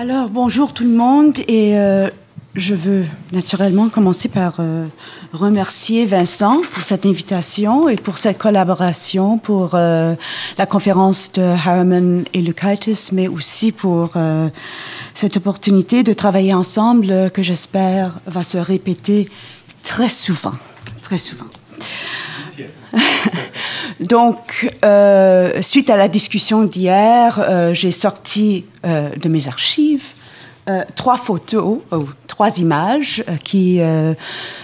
Alors, bonjour tout le monde et je veux naturellement commencer par remercier Vincent pour cette invitation et pour cette collaboration pour la conférence de Harriman et Lukaitis, mais aussi pour cette opportunité de travailler ensemble que j'espère va se répéter très souvent, très souvent. Donc, suite à la discussion d'hier, j'ai sorti de mes archives 3 photos, 3 images qui,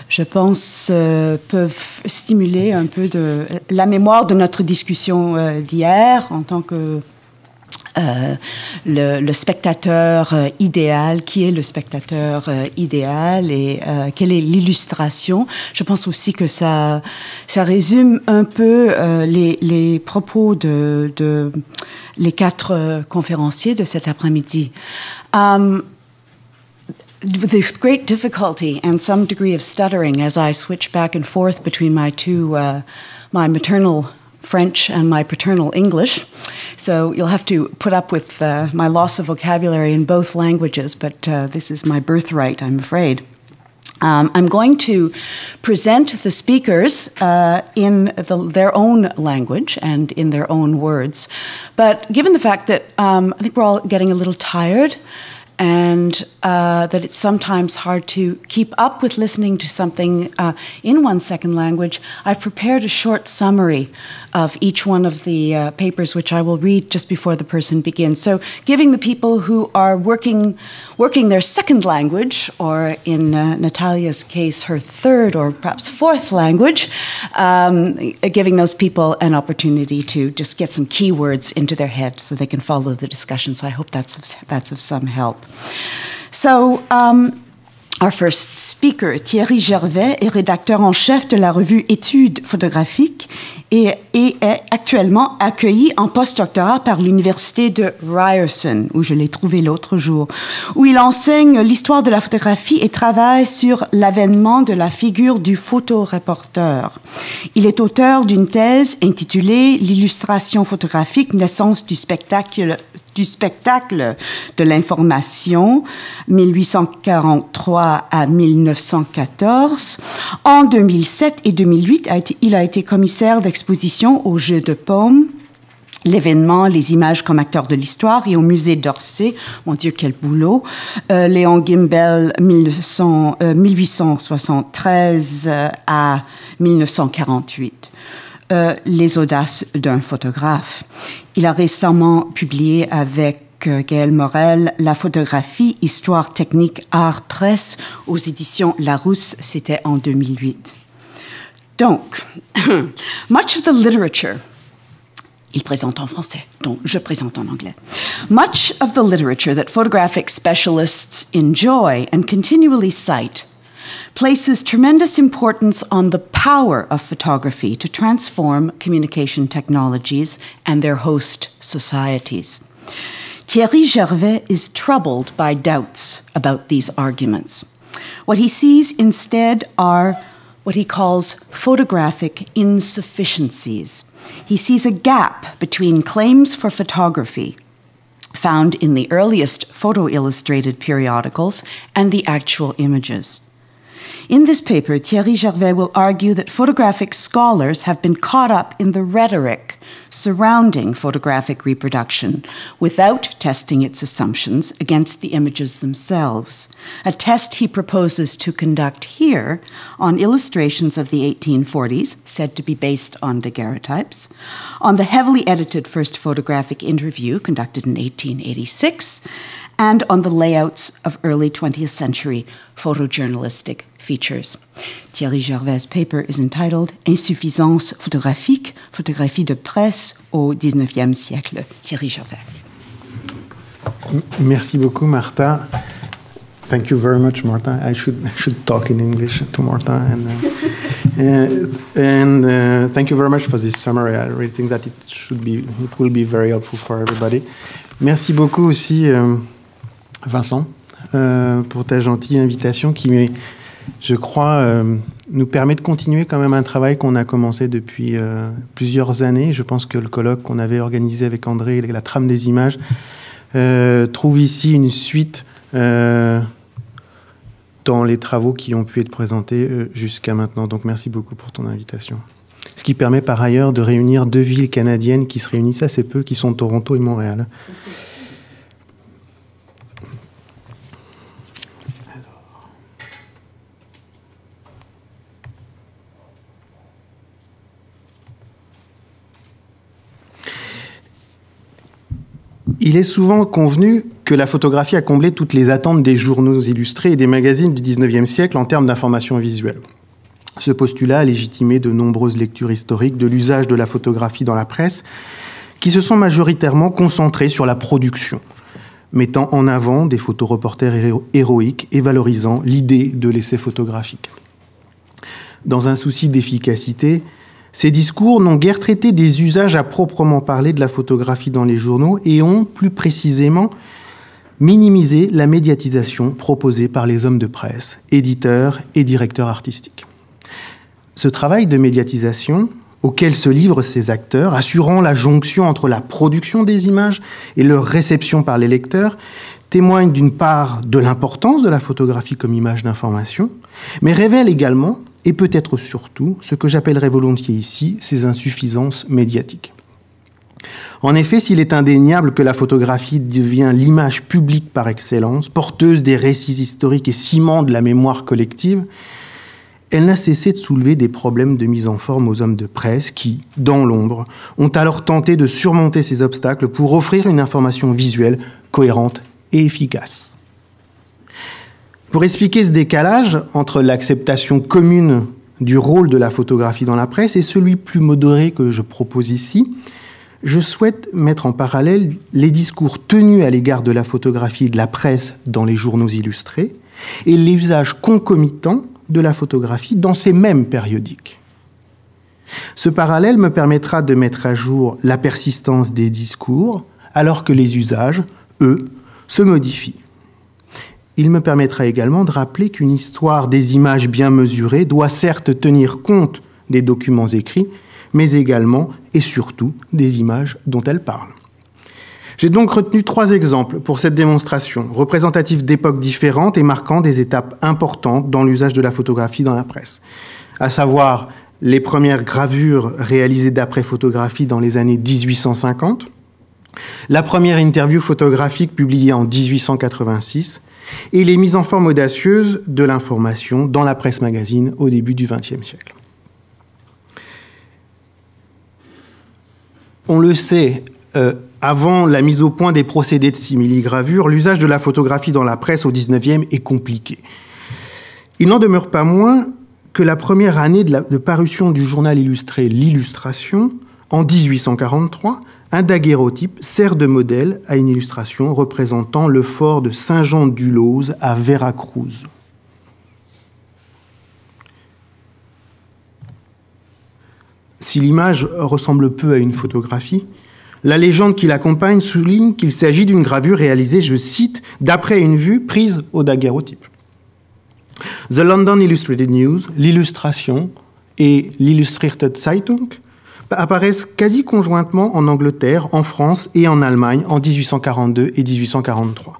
je pense, peuvent stimuler un peu la mémoire de notre discussion d'hier en tant que le spectateur idéal, qui est le spectateur idéal et quelle est l'illustration. Je pense aussi que ça résume un peu les propos de les 4 conférenciers de cet après-midi. With great difficulty and some degree of stuttering as I switch back and forth between my my maternal French and my paternal English. So you'll have to put up with my loss of vocabulary in both languages, but this is my birthright, I'm afraid. I'm going to present the speakers in their own language and in their own words. But given the fact that I think we're all getting a little tired, and that it's sometimes hard to keep up with listening to something in one's second language, I've prepared a short summary of each one of the papers, which I will read just before the person begins. So giving the people who are working their second language, or in Natalia's case, her third or perhaps fourth language, giving those people an opportunity to just get some keywords into their head so they can follow the discussion. So I hope that's of some help. So, our first speaker, Thierry Gervais, est rédacteur en chef de la revue Études photographiques et est actuellement accueilli en postdoctorat par l'université de Ryerson, où je l'ai trouvé l'autre jour, où il enseigne l'histoire de la photographie et travaille sur l'avènement de la figure du photoreporteur. Il est auteur d'une thèse intitulée « L'illustration photographique, naissance du spectacle de l'information, 1843 à 1914. En 2007 et 2008, il a été commissaire d'exposition au Jeu de Paume, l'événement Les images comme acteurs de l'histoire, et au musée d'Orsay. Mon Dieu, quel boulot. Léon Gimbel, 1873 à 1948. Les audaces d'un photographe. Il a récemment publié avec Gaël Morel La photographie, histoire technique, art, presse aux éditions Larousse, c'était en 2008. Donc, much of the literature, il présente en français, donc je présente en anglais. Much of the literature that photographic specialists enjoy and continually cite places tremendous importance on the power of photography to transform communication technologies and their host societies. Thierry Gervais is troubled by doubts about these arguments. What he sees instead are what he calls photographic insufficiencies. He sees a gap between claims for photography found in the earliest photo-illustrated periodicals and the actual images. In this paper, Thierry Gervais will argue that photographic scholars have been caught up in the rhetoric surrounding photographic reproduction without testing its assumptions against the images themselves, a test he proposes to conduct here on illustrations of the 1840s, said to be based on daguerreotypes, on the heavily edited first photographic interview conducted in 1886, and on the layouts of early 20th century photojournalistic features. Thierry Gervais' paper is entitled Insuffisance photographique, photographie de presse au XIXe siècle. Thierry Gervais. Merci beaucoup, Martha. Thank you very much, Martha. I should talk in English to Martha. And thank you very much for this summary. I really think that it will be very helpful for everybody. Merci beaucoup aussi, Vincent, pour ta gentille invitation qui, je crois, nous permet de continuer quand même un travail qu'on a commencé depuis plusieurs années. Je pense que le colloque qu'on avait organisé avec André, la trame des images, trouve ici une suite dans les travaux qui ont pu être présentés jusqu'à maintenant. Donc merci beaucoup pour ton invitation. Ce qui permet par ailleurs de réunir 2 villes canadiennes qui se réunissent assez peu, qui sont Toronto et Montréal. Il est souvent convenu que la photographie a comblé toutes les attentes des journaux illustrés et des magazines du XIXe siècle en termes d'information visuelle. Ce postulat a légitimé de nombreuses lectures historiques de l'usage de la photographie dans la presse, qui se sont majoritairement concentrées sur la production, mettant en avant des photoreporters héroïques et valorisant l'idée de l'essai photographique. Dans un souci d'efficacité, ces discours n'ont guère traité des usages à proprement parler de la photographie dans les journaux et ont, plus précisément, minimisé la médiatisation proposée par les hommes de presse, éditeurs et directeurs artistiques. Ce travail de médiatisation, auquel se livrent ces acteurs, assurant la jonction entre la production des images et leur réception par les lecteurs, témoigne d'une part de l'importance de la photographie comme image d'information, mais révèle également, et peut-être surtout, ce que j'appellerais volontiers ici, ses insuffisances médiatiques. En effet, s'il est indéniable que la photographie devient l'image publique par excellence, porteuse des récits historiques et ciment de la mémoire collective, elle n'a cessé de soulever des problèmes de mise en forme aux hommes de presse qui, dans l'ombre, ont alors tenté de surmonter ces obstacles pour offrir une information visuelle cohérente et efficace. Pour expliquer ce décalage entre l'acceptation commune du rôle de la photographie dans la presse et celui plus modéré que je propose ici, je souhaite mettre en parallèle les discours tenus à l'égard de la photographie et de la presse dans les journaux illustrés et l'usage concomitant de la photographie dans ces mêmes périodiques. Ce parallèle me permettra de mettre à jour la persistance des discours alors que les usages, eux, se modifient. Il me permettra également de rappeler qu'une histoire des images bien mesurées doit certes tenir compte des documents écrits, mais également et surtout des images dont elle parle. J'ai donc retenu 3 exemples pour cette démonstration, représentatifs d'époques différentes et marquant des étapes importantes dans l'usage de la photographie dans la presse, à savoir les premières gravures réalisées d'après photographie dans les années 1850, la première interview photographique publiée en 1886 et les mises en forme audacieuses de l'information dans la presse magazine au début du XXe siècle. On le sait, avant la mise au point des procédés de simili-gravure, l'usage de la photographie dans la presse au XIXe est compliqué. Il n'en demeure pas moins que la première année de parution du journal illustré L'Illustration, en 1843, un daguerréotype sert de modèle à une illustration représentant le fort de Saint-Jean-du-Lose à Veracruz. Si l'image ressemble peu à une photographie, la légende qui l'accompagne souligne qu'il s'agit d'une gravure réalisée, je cite, d'après une vue prise au daguerréotype. The London Illustrated News, l'Illustration et l'Illustrierte Zeitung apparaissent quasi conjointement en Angleterre, en France et en Allemagne en 1842 et 1843.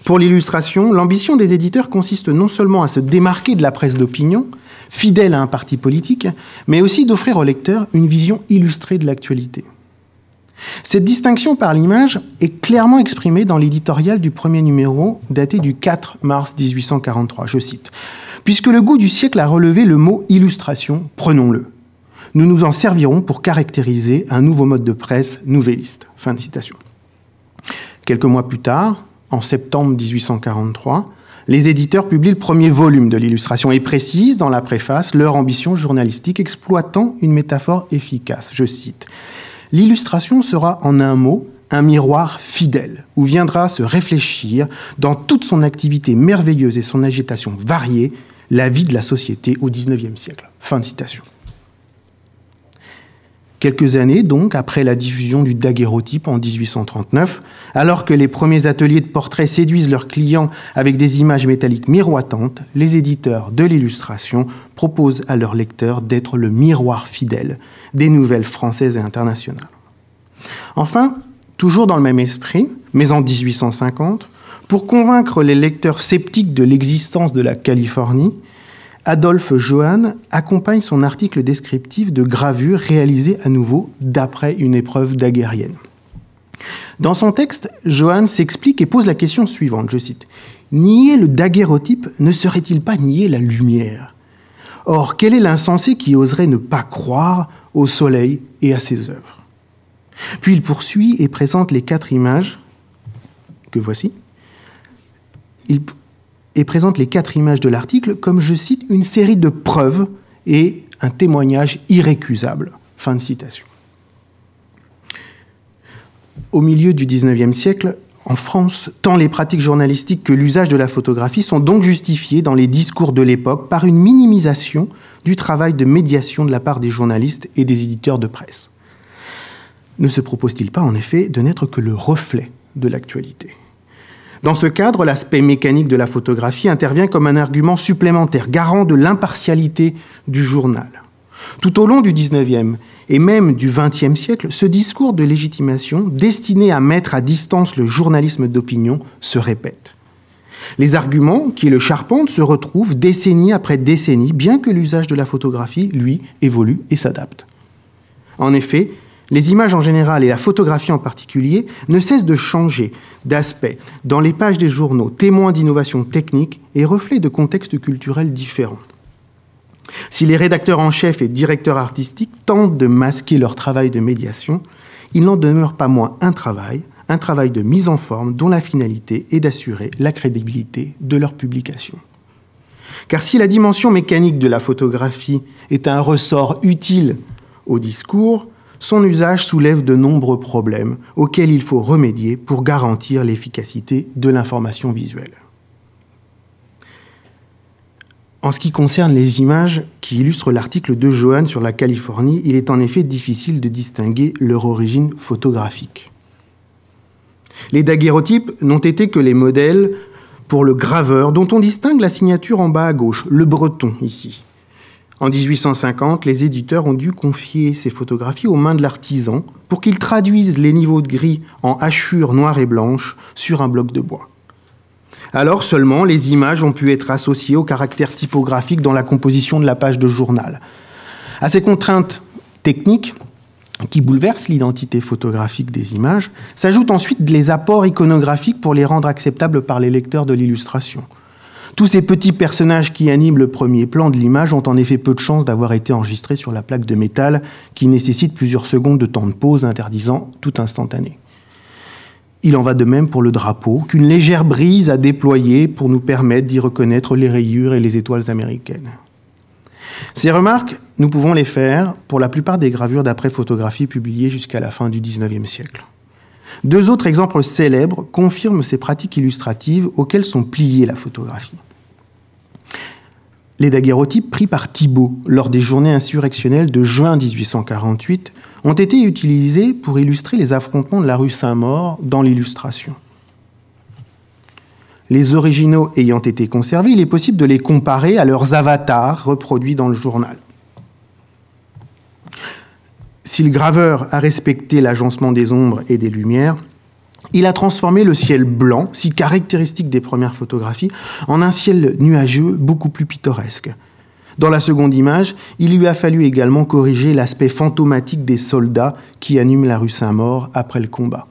Pour l'Illustration, l'ambition des éditeurs consiste non seulement à se démarquer de la presse d'opinion, fidèle à un parti politique, mais aussi d'offrir au lecteur une vision illustrée de l'actualité. Cette distinction par l'image est clairement exprimée dans l'éditorial du premier numéro daté du 4 mars 1843. Je cite « Puisque le goût du siècle a relevé le mot « illustration », prenons-le. Nous nous en servirons pour caractériser un nouveau mode de presse nouvelliste. » Fin de citation. Quelques mois plus tard, en septembre 1843, les éditeurs publient le premier volume de l'Illustration et précisent dans la préface leur ambition journalistique exploitant une métaphore efficace. Je cite « L'Illustration sera en un mot un miroir fidèle, où viendra se réfléchir dans toute son activité merveilleuse et son agitation variée, la vie de la société au XIXe siècle. » Fin de citation. Quelques années, donc, après la diffusion du daguerréotype en 1839, alors que les premiers ateliers de portraits séduisent leurs clients avec des images métalliques miroitantes, les éditeurs de l'Illustration proposent à leurs lecteurs d'être le miroir fidèle des nouvelles françaises et internationales. Enfin, toujours dans le même esprit, Mais en 1850, pour convaincre les lecteurs sceptiques de l'existence de la Californie, Adolphe Johann accompagne son article descriptif de gravures réalisées à nouveau d'après une épreuve daguerrienne. Dans son texte, Johann s'explique et pose la question suivante, je cite, « Nier le daguerreotype ne serait-il pas nier la lumière ? Or, quel est l'insensé qui oserait ne pas croire au soleil et à ses œuvres ?» Puis il poursuit et présente les 4 images que voici. Et présente les 4 images de l'article comme, je cite, une série de preuves et un témoignage irrécusable. Fin de citation. Au milieu du XIXe siècle, en France, tant les pratiques journalistiques que l'usage de la photographie sont donc justifiés dans les discours de l'époque par une minimisation du travail de médiation de la part des journalistes et des éditeurs de presse. Ne se propose-t-il pas, en effet, de n'être que le reflet de l'actualité ? Dans ce cadre, l'aspect mécanique de la photographie intervient comme un argument supplémentaire, garant de l'impartialité du journal. Tout au long du XIXe et même du XXe siècle, ce discours de légitimation, destiné à mettre à distance le journalisme d'opinion, se répète. Les arguments qui le charpentent se retrouvent décennie après décennie, bien que l'usage de la photographie, lui, évolue et s'adapte. En effet, les images en général et la photographie en particulier ne cessent de changer d'aspect dans les pages des journaux, témoins d'innovations techniques et reflets de contextes culturels différents. Si les rédacteurs en chef et directeurs artistiques tentent de masquer leur travail de médiation, il n'en demeure pas moins un travail de mise en forme dont la finalité est d'assurer la crédibilité de leur publication. Car si la dimension mécanique de la photographie est un ressort utile au discours, son usage soulève de nombreux problèmes auxquels il faut remédier pour garantir l'efficacité de l'information visuelle. En ce qui concerne les images qui illustrent l'article de Johann sur la Californie, il est en effet difficile de distinguer leur origine photographique. Les daguerreotypes n'ont été que les modèles pour le graveur, dont on distingue la signature en bas à gauche, le breton ici. En 1850, les éditeurs ont dû confier ces photographies aux mains de l'artisan pour qu'il traduise les niveaux de gris en hachures noires et blanches sur un bloc de bois. Alors seulement, les images ont pu être associées au caractère typographique dans la composition de la page de journal. À ces contraintes techniques qui bouleversent l'identité photographique des images, s'ajoutent ensuite les apports iconographiques pour les rendre acceptables par les lecteurs de l'illustration. Tous ces petits personnages qui animent le premier plan de l'image ont en effet peu de chances d'avoir été enregistrés sur la plaque de métal qui nécessite plusieurs secondes de temps de pause interdisant tout instantané. Il en va de même pour le drapeau, qu'une légère brise a déployé pour nous permettre d'y reconnaître les rayures et les étoiles américaines. Ces remarques, nous pouvons les faire pour la plupart des gravures d'après-photographie publiées jusqu'à la fin du XIXe siècle. 2 autres exemples célèbres confirment ces pratiques illustratives auxquelles sont pliées la photographie. Les daguerreotypes pris par Thibault lors des journées insurrectionnelles de juin 1848 ont été utilisés pour illustrer les affrontements de la rue Saint-Maur dans l'illustration. Les originaux ayant été conservés, il est possible de les comparer à leurs avatars reproduits dans le journal. Si le graveur a respecté l'agencement des ombres et des lumières, il a transformé le ciel blanc, si caractéristique des premières photographies, en un ciel nuageux beaucoup plus pittoresque. Dans la seconde image, il lui a fallu également corriger l'aspect fantomatique des soldats qui animent la rue Saint-Maur après le combat.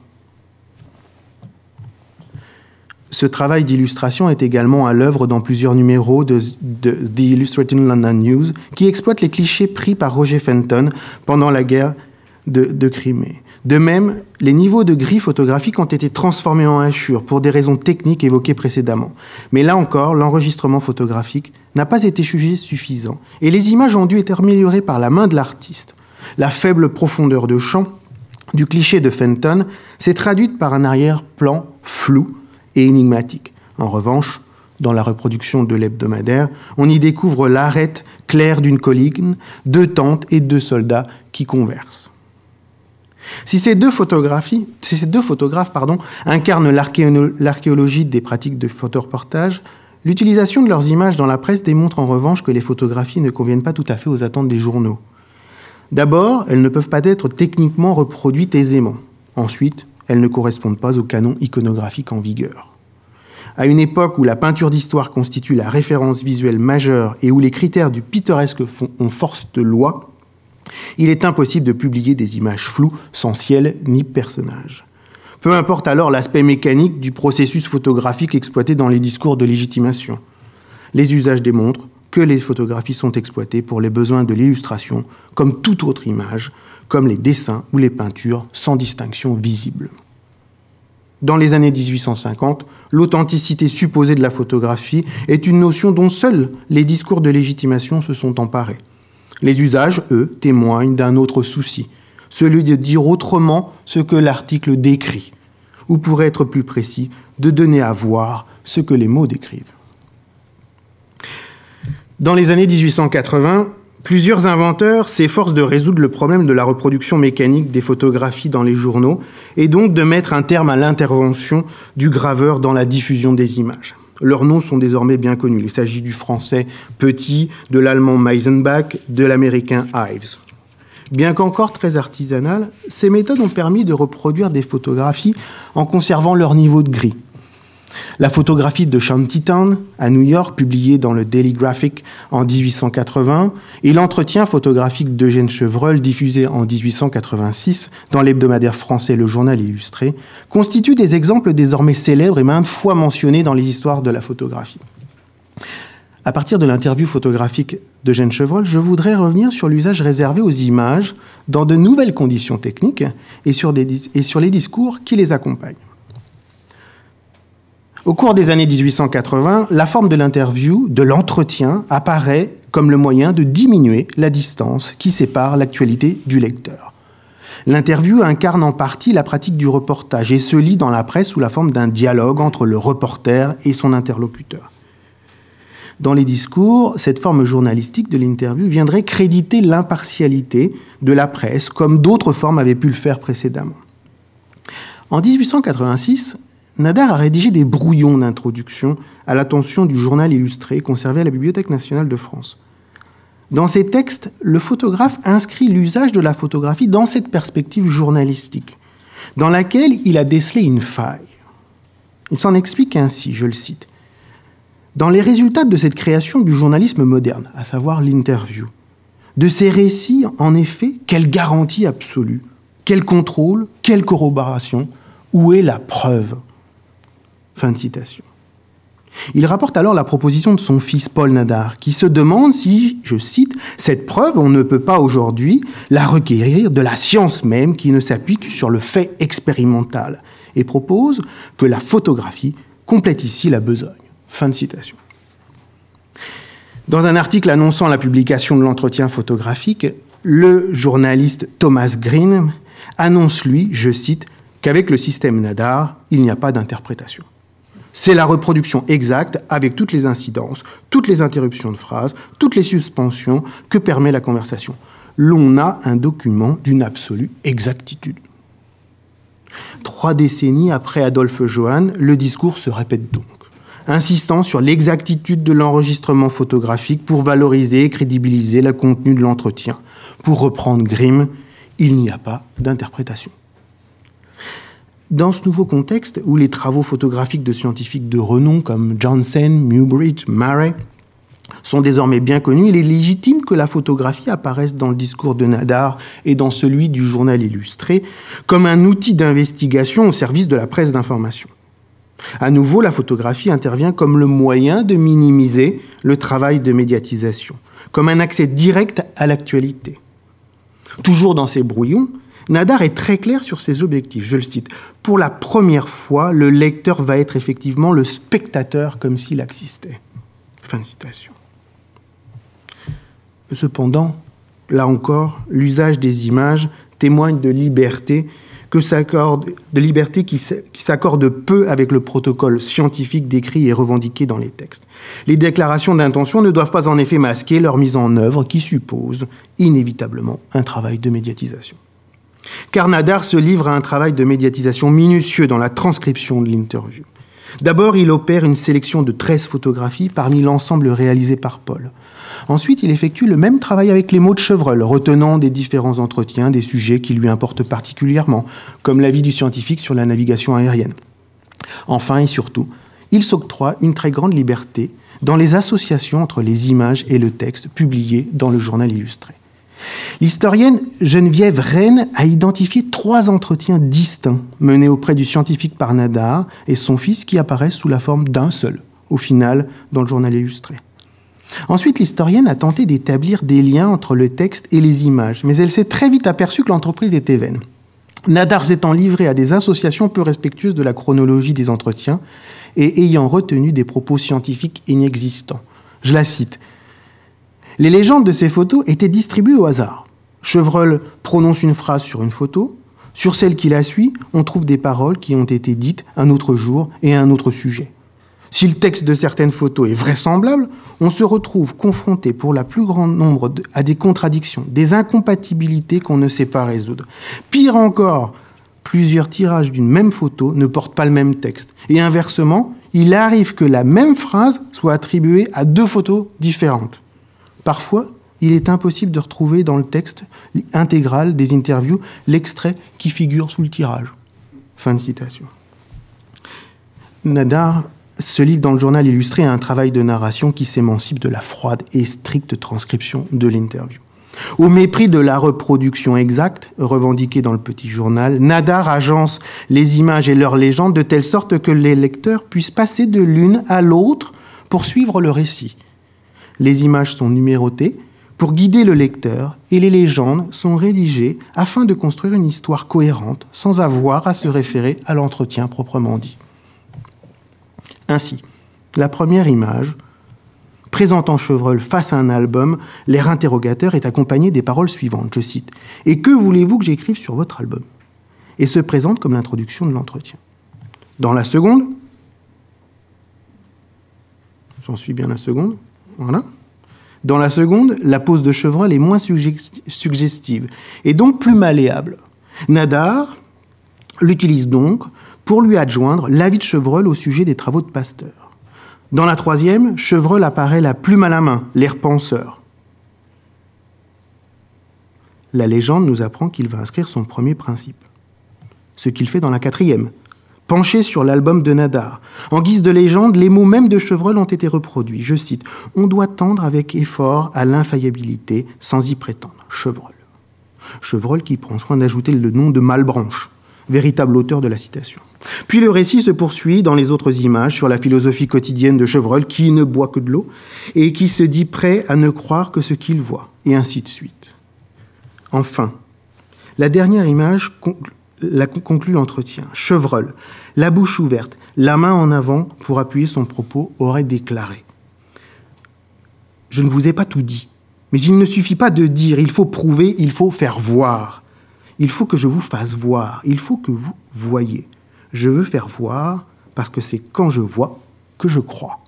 Ce travail d'illustration est également à l'œuvre dans plusieurs numéros de The Illustrated London News qui exploitent les clichés pris par Roger Fenton pendant la guerre de Crimée. De même, les niveaux de gris photographiques ont été transformés en hachures pour des raisons techniques évoquées précédemment. Mais là encore, l'enregistrement photographique n'a pas été jugé suffisant et les images ont dû être améliorées par la main de l'artiste. La faible profondeur de champ du cliché de Fenton s'est traduite par un arrière-plan flou et énigmatique. En revanche, dans la reproduction de l'hebdomadaire, on y découvre l'arête claire d'une colline, 2 tentes et 2 soldats qui conversent. Si ces deux photographes incarnent l'archéologie des pratiques de photoreportage, l'utilisation de leurs images dans la presse démontre en revanche que les photographies ne conviennent pas tout à fait aux attentes des journaux. D'abord, elles ne peuvent pas être techniquement reproduites aisément. Ensuite, elles ne correspondent pas au canon iconographique en vigueur. À une époque où la peinture d'histoire constitue la référence visuelle majeure et où les critères du pittoresque ont force de loi, il est impossible de publier des images floues, sans ciel ni personnage. Peu importe alors l'aspect mécanique du processus photographique exploité dans les discours de légitimation. Les usages démontrent que les photographies sont exploitées pour les besoins de l'illustration, comme toute autre image, comme les dessins ou les peintures, sans distinction visible. Dans les années 1850, l'authenticité supposée de la photographie est une notion dont seuls les discours de légitimation se sont emparés. Les usages, eux, témoignent d'un autre souci, celui de dire autrement ce que l'article décrit, ou pour être plus précis, de donner à voir ce que les mots décrivent. Dans les années 1880, plusieurs inventeurs s'efforcent de résoudre le problème de la reproduction mécanique des photographies dans les journaux et donc de mettre un terme à l'intervention du graveur dans la diffusion des images. Leurs noms sont désormais bien connus. Il s'agit du français Petit, de l'allemand Meisenbach, de l'américain Ives. Bien qu'encore très artisanales, ces méthodes ont permis de reproduire des photographies en conservant leur niveau de gris. La photographie de Shantytown, à New York, publiée dans le Daily Graphic en 1880, et l'entretien photographique d'Eugène Chevreul, diffusé en 1886 dans l'hebdomadaire français Le Journal Illustré, constituent des exemples désormais célèbres et maintes fois mentionnés dans les histoires de la photographie. À partir de l'interview photographique d'Eugène Chevreul, je voudrais revenir sur l'usage réservé aux images dans de nouvelles conditions techniques et sur les discours qui les accompagnent. Au cours des années 1880, la forme de l'interview, de l'entretien, apparaît comme le moyen de diminuer la distance qui sépare l'actualité du lecteur. L'interview incarne en partie la pratique du reportage et se lit dans la presse sous la forme d'un dialogue entre le reporter et son interlocuteur. Dans les discours, cette forme journalistique de l'interview viendrait créditer l'impartialité de la presse, comme d'autres formes avaient pu le faire précédemment. En 1886, Nadar a rédigé des brouillons d'introduction à l'attention du Journal Illustré conservé à la Bibliothèque nationale de France. Dans ces textes, le photographe inscrit l'usage de la photographie dans cette perspective journalistique, dans laquelle il a décelé une faille. Il s'en explique ainsi, je le cite. « Dans les résultats de cette création du journalisme moderne, à savoir l'interview, de ces récits, en effet, quelle garantie absolue, quel contrôle, quelle corroboration, où est la preuve ?» Fin de citation. Il rapporte alors la proposition de son fils Paul Nadar, qui se demande si, je cite, « cette preuve, on ne peut pas aujourd'hui la requérir de la science même qui ne s'appuie que sur le fait expérimental » et propose que la photographie complète ici la besogne. Fin de citation. Dans un article annonçant la publication de l'entretien photographique, le journaliste Thomas Green annonce, lui, je cite, qu'avec le système Nadar, il n'y a pas d'interprétation. C'est la reproduction exacte avec toutes les incidences, toutes les interruptions de phrases, toutes les suspensions que permet la conversation. L'on a un document d'une absolue exactitude. 3 décennies après Adolphe Johann, le discours se répète donc, insistant sur l'exactitude de l'enregistrement photographique pour valoriser et crédibiliser le contenu de l'entretien. Pour reprendre Grimm, il n'y a pas d'interprétation. Dans ce nouveau contexte, où les travaux photographiques de scientifiques de renom comme Janssen, Muybridge, Marey sont désormais bien connus, il est légitime que la photographie apparaisse dans le discours de Nadar et dans celui du Journal Illustré comme un outil d'investigation au service de la presse d'information. À nouveau, la photographie intervient comme le moyen de minimiser le travail de médiatisation, comme un accès direct à l'actualité. Toujours dans ses brouillons, Nadar est très clair sur ses objectifs. Je le cite. « Pour la première fois, le lecteur va être effectivement le spectateur comme s'il existait. » Fin de citation. Cependant, là encore, l'usage des images témoigne de liberté qui s'accorde peu avec le protocole scientifique décrit et revendiqué dans les textes. Les déclarations d'intention ne doivent pas en effet masquer leur mise en œuvre qui suppose inévitablement un travail de médiatisation. Car Nadar se livre à un travail de médiatisation minutieux dans la transcription de l'interview. D'abord, il opère une sélection de 13 photographies parmi l'ensemble réalisé par Paul. Ensuite, il effectue le même travail avec les mots de Chevreul, retenant des différents entretiens des sujets qui lui importent particulièrement, comme l'avis du scientifique sur la navigation aérienne. Enfin et surtout, il s'octroie une très grande liberté dans les associations entre les images et le texte publiés dans le journal illustré. L'historienne Geneviève Rennes a identifié 3 entretiens distincts menés auprès du scientifique par Nadar et son fils qui apparaissent sous la forme d'un seul, au final, dans le journal illustré. Ensuite, l'historienne a tenté d'établir des liens entre le texte et les images, mais elle s'est très vite aperçue que l'entreprise était vaine. Nadar s'étant livré à des associations peu respectueuses de la chronologie des entretiens et ayant retenu des propos scientifiques inexistants. Je la cite. Les légendes de ces photos étaient distribuées au hasard. Chevreul prononce une phrase sur une photo. Sur celle qui la suit, on trouve des paroles qui ont été dites un autre jour et à un autre sujet. Si le texte de certaines photos est vraisemblable, on se retrouve confronté pour la plus grande nombre à des contradictions, des incompatibilités qu'on ne sait pas résoudre. Pire encore, plusieurs tirages d'une même photo ne portent pas le même texte. Et inversement, il arrive que la même phrase soit attribuée à 2 photos différentes. Parfois, il est impossible de retrouver dans le texte intégral des interviews l'extrait qui figure sous le tirage. Fin de citation. Nadar se livre dans le journal illustré à un travail de narration qui s'émancipe de la froide et stricte transcription de l'interview. Au mépris de la reproduction exacte revendiquée dans le petit journal, Nadar agence les images et leurs légendes de telle sorte que les lecteurs puissent passer de l'une à l'autre pour suivre le récit. Les images sont numérotées pour guider le lecteur et les légendes sont rédigées afin de construire une histoire cohérente sans avoir à se référer à l'entretien proprement dit. Ainsi, la première image, présentant Chevreul face à un album, l'air interrogateur est accompagné des paroles suivantes, je cite, « Et que voulez-vous que j'écrive sur votre album ?» et se présente comme l'introduction de l'entretien. Dans la seconde, j'en suis bien la seconde, voilà. Dans la seconde, la pose de Chevreul est moins suggestive et donc plus malléable. Nadar l'utilise donc pour lui adjoindre l'avis de Chevreul au sujet des travaux de Pasteur. Dans la troisième, Chevreul apparaît la plume à la main, l'air penseur. La légende nous apprend qu'il va inscrire son premier principe, ce qu'il fait dans la quatrième. Penché sur l'album de Nadar. En guise de légende, les mots mêmes de Chevreul ont été reproduits. Je cite, « On doit tendre avec effort à l'infaillibilité sans y prétendre. Chevreul. » Chevreul qui prend soin d'ajouter le nom de Malebranche, véritable auteur de la citation. Puis le récit se poursuit dans les autres images sur la philosophie quotidienne de Chevreul qui ne boit que de l'eau et qui se dit prêt à ne croire que ce qu'il voit, et ainsi de suite. Enfin, la dernière image conclut l'entretien. Chevreul, la bouche ouverte, la main en avant pour appuyer son propos, aurait déclaré « Je ne vous ai pas tout dit, mais il ne suffit pas de dire, il faut prouver, il faut faire voir. Il faut que je vous fasse voir, il faut que vous voyez. Je veux faire voir parce que c'est quand je vois que je crois. »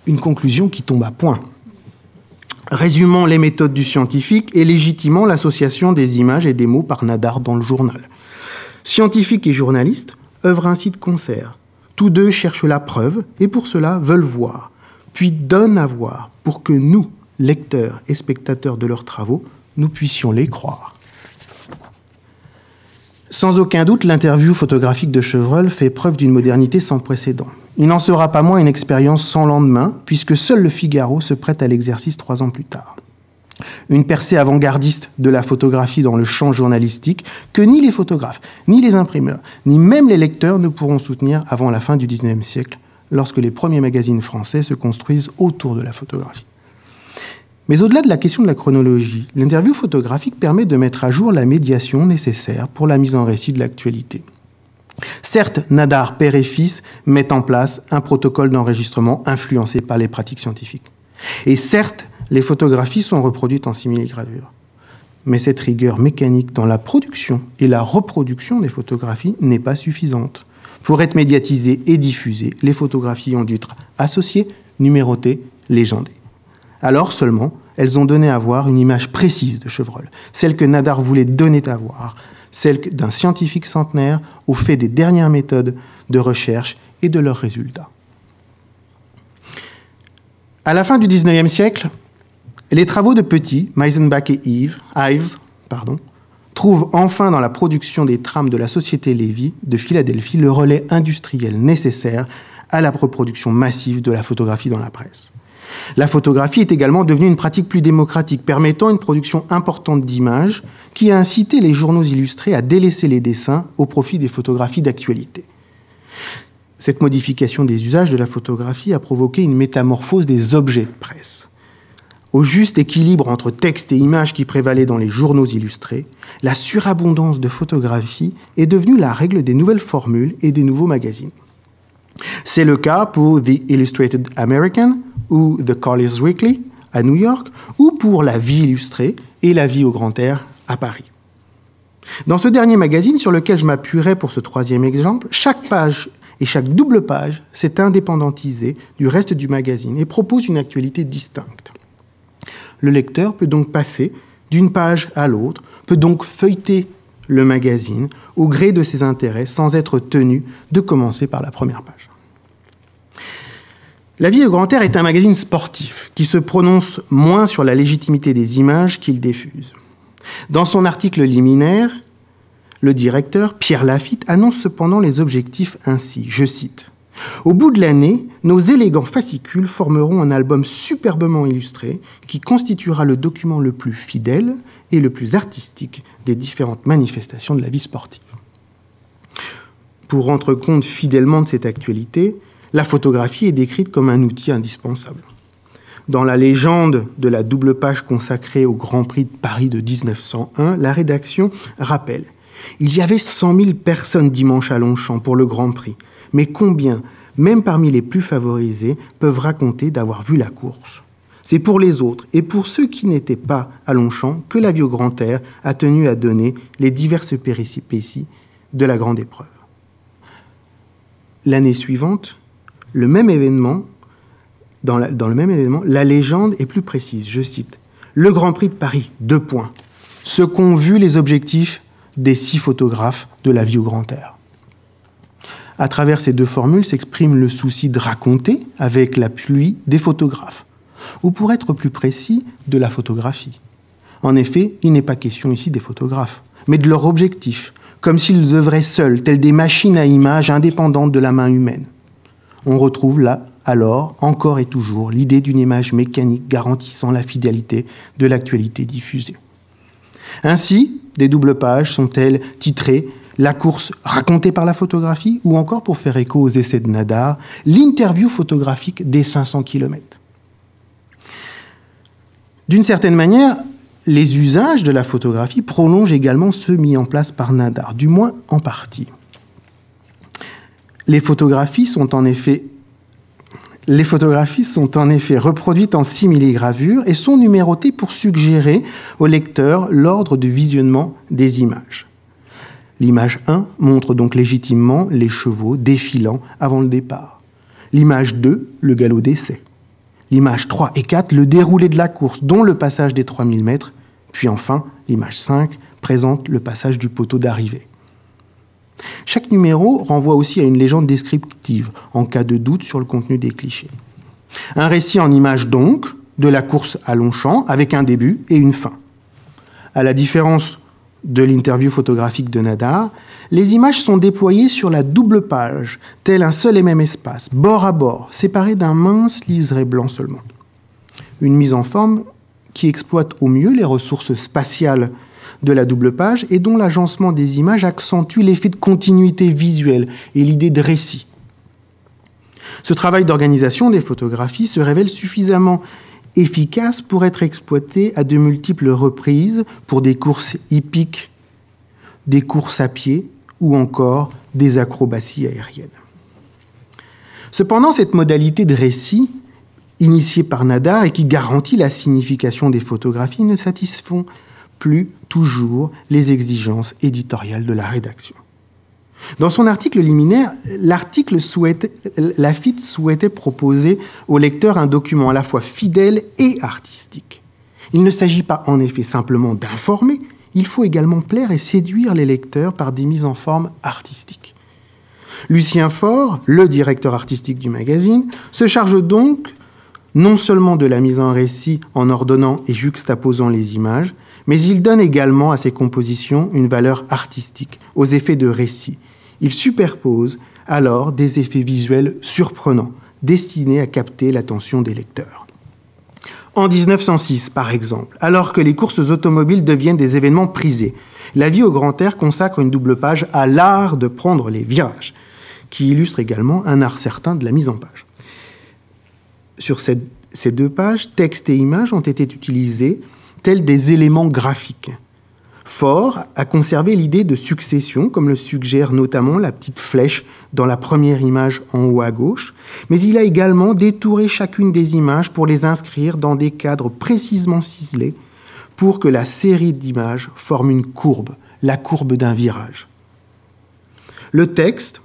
Une conclusion qui tombe à point. Résumant les méthodes du scientifique et légitimant l'association des images et des mots par Nadar dans le journal. Scientifique et journaliste œuvrent ainsi de concert. Tous deux cherchent la preuve et pour cela veulent voir, puis donnent à voir pour que nous, lecteurs et spectateurs de leurs travaux, nous puissions les croire. Sans aucun doute, l'interview photographique de Chevreul fait preuve d'une modernité sans précédent. Il n'en sera pas moins une expérience sans lendemain, puisque seul le Figaro se prête à l'exercice 3 ans plus tard. Une percée avant-gardiste de la photographie dans le champ journalistique que ni les photographes, ni les imprimeurs, ni même les lecteurs ne pourront soutenir avant la fin du XIXe siècle, lorsque les premiers magazines français se construisent autour de la photographie. Mais au-delà de la question de la chronologie, l'interview photographique permet de mettre à jour la médiation nécessaire pour la mise en récit de l'actualité. Certes, Nadar, père et fils, mettent en place un protocole d'enregistrement influencé par les pratiques scientifiques. Et certes, les photographies sont reproduites en simili-gravure. Mais cette rigueur mécanique dans la production et la reproduction des photographies n'est pas suffisante. Pour être médiatisées et diffusées, les photographies ont dû être associées, numérotées, légendées. Alors seulement, elles ont donné à voir une image précise de Chevreul, celle que Nadar voulait donner à voir, celle d'un scientifique centenaire au fait des dernières méthodes de recherche et de leurs résultats. À la fin du XIXe siècle, les travaux de Petit, Meisenbach et Ives trouvent enfin dans la production des trames de la Société Lévy de Philadelphie le relais industriel nécessaire à la reproduction massive de la photographie dans la presse. La photographie est également devenue une pratique plus démocratique, permettant une production importante d'images qui a incité les journaux illustrés à délaisser les dessins au profit des photographies d'actualité. Cette modification des usages de la photographie a provoqué une métamorphose des objets de presse. Au juste équilibre entre texte et images qui prévalait dans les journaux illustrés, la surabondance de photographies est devenue la règle des nouvelles formules et des nouveaux magazines. C'est le cas pour The Illustrated American ou The Collier's Weekly à New York, ou pour La Vie illustrée et La Vie au grand air à Paris. Dans ce dernier magazine, sur lequel je m'appuierai pour ce troisième exemple, chaque page et chaque double page s'est indépendantisée du reste du magazine et propose une actualité distincte. Le lecteur peut donc passer d'une page à l'autre, peut donc feuilleter le magazine au gré de ses intérêts sans être tenu de commencer par la première page. La Vie au grand air est un magazine sportif qui se prononce moins sur la légitimité des images qu'il diffuse. Dans son article liminaire, le directeur, Pierre Lafitte, annonce cependant les objectifs ainsi, je cite, « Au bout de l'année, nos élégants fascicules formeront un album superbement illustré qui constituera le document le plus fidèle et le plus artistique des différentes manifestations de la vie sportive. » Pour rendre compte fidèlement de cette actualité, la photographie est décrite comme un outil indispensable. Dans la légende de la double page consacrée au Grand Prix de Paris de 1901, la rédaction rappelle « Il y avait 100 000 personnes dimanche à Longchamp pour le Grand Prix. Mais combien, même parmi les plus favorisés, peuvent raconter d'avoir vu la course ? C'est pour les autres et pour ceux qui n'étaient pas à Longchamp que La Vie au grand air a tenu à donner les diverses péripéties de la grande épreuve. » L'année suivante, dans le même événement, la légende est plus précise. Je cite, « Le Grand Prix de Paris, 2 points. Ce qu'ont vu les objectifs des 6 photographes de La Vie au grand air. » À travers ces deux formules s'exprime le souci de raconter, avec la pluie, des photographes, ou pour être plus précis, de la photographie. En effet, il n'est pas question ici des photographes, mais de leur objectif, comme s'ils œuvraient seuls, tels des machines à images indépendantes de la main humaine. On retrouve là, alors, encore et toujours, l'idée d'une image mécanique garantissant la fidélité de l'actualité diffusée. Ainsi, des doubles pages sont-elles titrées « La course racontée par la photographie » ou encore, pour faire écho aux essais de Nadar, « L'interview photographique des 500 km ». D'une certaine manière, les usages de la photographie prolongent également ceux mis en place par Nadar, du moins en partie. Les photographies sont en effet reproduites en simili-gravure et sont numérotées pour suggérer au lecteur l'ordre de visionnement des images. L'image 1 montre donc légitimement les chevaux défilant avant le départ. L'image 2, le galop d'essai. L'image 3 et 4, le déroulé de la course, dont le passage des 3000 mètres. Puis enfin, l'image 5 présente le passage du poteau d'arrivée. Chaque numéro renvoie aussi à une légende descriptive, en cas de doute sur le contenu des clichés. Un récit en images donc, de la course à Longchamp, avec un début et une fin. À la différence de l'interview photographique de Nadar, les images sont déployées sur la double page, tel un seul et même espace, bord à bord, séparés d'un mince liseré blanc seulement. Une mise en forme qui exploite au mieux les ressources spatiales de la double page et dont l'agencement des images accentue l'effet de continuité visuelle et l'idée de récit. Ce travail d'organisation des photographies se révèle suffisamment efficace pour être exploité à de multiples reprises pour des courses hippiques, des courses à pied ou encore des acrobaties aériennes. Cependant, cette modalité de récit, initiée par Nadar et qui garantit la signification des photographies, ne satisfont plus toujours les exigences éditoriales de la rédaction. Dans son article liminaire, Lafitte souhaitait proposer au lecteur un document à la fois fidèle et artistique. Il ne s'agit pas en effet simplement d'informer, il faut également plaire et séduire les lecteurs par des mises en forme artistiques. Lucien Faure, le directeur artistique du magazine, se charge donc non seulement de la mise en récit en ordonnant et juxtaposant les images, mais il donne également à ses compositions une valeur artistique, aux effets de récit. Il superpose alors des effets visuels surprenants, destinés à capter l'attention des lecteurs. En 1906, par exemple, alors que les courses automobiles deviennent des événements prisés, La Vie au grand air consacre une double page à l'art de prendre les virages, qui illustre également un art certain de la mise en page. Sur ces deux pages, texte et images ont été utilisés tels des éléments graphiques. Faure a conservé l'idée de succession, comme le suggère notamment la petite flèche dans la première image en haut à gauche, mais il a également détouré chacune des images pour les inscrire dans des cadres précisément ciselés pour que la série d'images forme une courbe, la courbe d'un virage. Le texte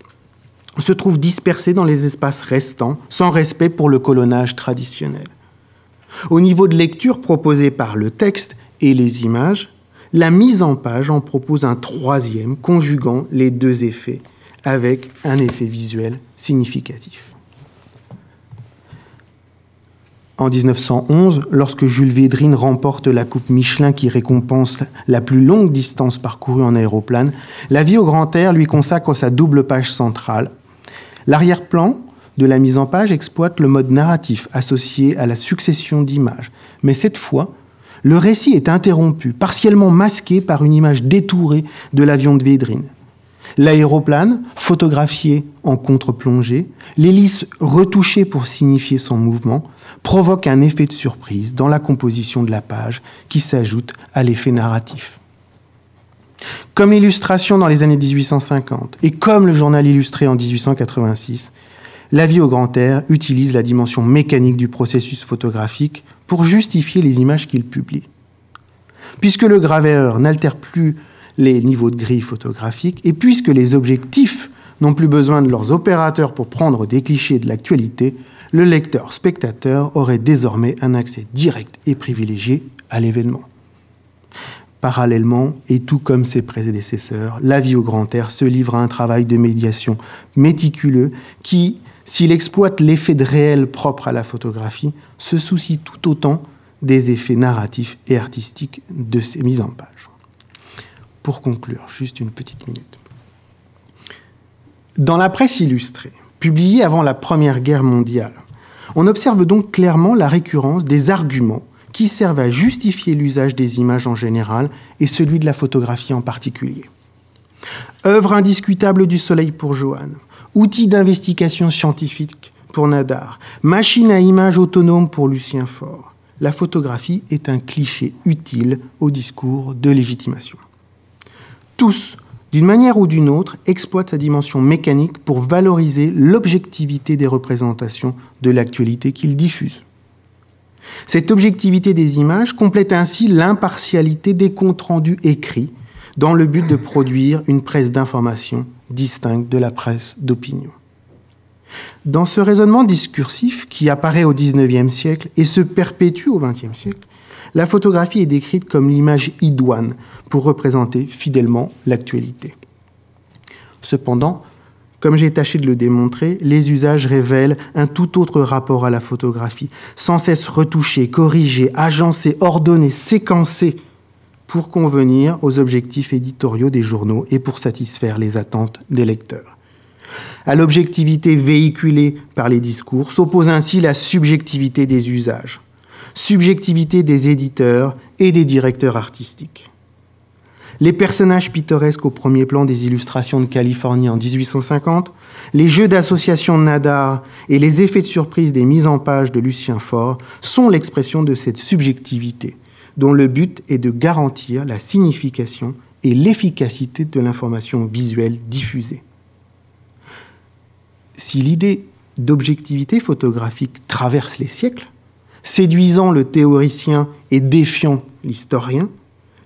se trouve dispersé dans les espaces restants, sans respect pour le colonnage traditionnel. Au niveau de lecture proposé par le texte et les images, la mise en page en propose un troisième, conjuguant les deux effets, avec un effet visuel significatif. En 1911, lorsque Jules Védrine remporte la Coupe Michelin qui récompense la plus longue distance parcourue en aéroplane, La Vie au grand air lui consacre sa double page centrale. L'arrière-plan de la mise en page exploite le mode narratif associé à la succession d'images, mais cette fois, le récit est interrompu, partiellement masqué par une image détourée de l'avion de Védrine. L'aéroplane, photographié en contre-plongée, l'hélice retouchée pour signifier son mouvement, provoque un effet de surprise dans la composition de la page qui s'ajoute à l'effet narratif. Comme l'illustration dans les années 1850 et comme le journal illustré en 1886, La Vie au grand air utilise la dimension mécanique du processus photographique pour justifier les images qu'il publie. Puisque le graveur n'altère plus les niveaux de grille photographique et puisque les objectifs n'ont plus besoin de leurs opérateurs pour prendre des clichés de l'actualité, le lecteur-spectateur aurait désormais un accès direct et privilégié à l'événement. Parallèlement, et tout comme ses prédécesseurs, La Vie au grand air se livre à un travail de médiation méticuleux qui, s'il exploite l'effet de réel propre à la photographie, se soucie tout autant des effets narratifs et artistiques de ses mises en page. Pour conclure, juste une petite minute. Dans la presse illustrée, publiée avant la Première Guerre mondiale, on observe donc clairement la récurrence des arguments qui servent à justifier l'usage des images en général et celui de la photographie en particulier. Œuvre indiscutable du soleil pour Johann, outil d'investigation scientifique pour Nadar, machine à images autonome pour Lucien Faure, la photographie est un cliché utile au discours de légitimation. Tous, d'une manière ou d'une autre, exploitent sa dimension mécanique pour valoriser l'objectivité des représentations de l'actualité qu'ils diffusent. Cette objectivité des images complète ainsi l'impartialité des comptes rendus écrits dans le but de produire une presse d'information distincte de la presse d'opinion. Dans ce raisonnement discursif qui apparaît au XIXe siècle et se perpétue au XXe siècle, la photographie est décrite comme l'image idoine pour représenter fidèlement l'actualité. Cependant, comme j'ai tâché de le démontrer, les usages révèlent un tout autre rapport à la photographie, sans cesse retouché, corrigé, agencé, ordonné, séquencé, pour convenir aux objectifs éditoriaux des journaux et pour satisfaire les attentes des lecteurs. À l'objectivité véhiculée par les discours s'oppose ainsi la subjectivité des usages, subjectivité des éditeurs et des directeurs artistiques. Les personnages pittoresques au premier plan des illustrations de Californie en 1850, les jeux d'association de Nadar et les effets de surprise des mises en page de Lucien Faure sont l'expression de cette subjectivité, dont le but est de garantir la signification et l'efficacité de l'information visuelle diffusée. Si l'idée d'objectivité photographique traverse les siècles, séduisant le théoricien et défiant l'historien,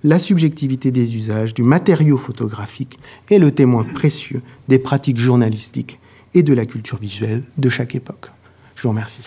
la subjectivité des usages du matériau photographique est le témoin précieux des pratiques journalistiques et de la culture visuelle de chaque époque. Je vous remercie.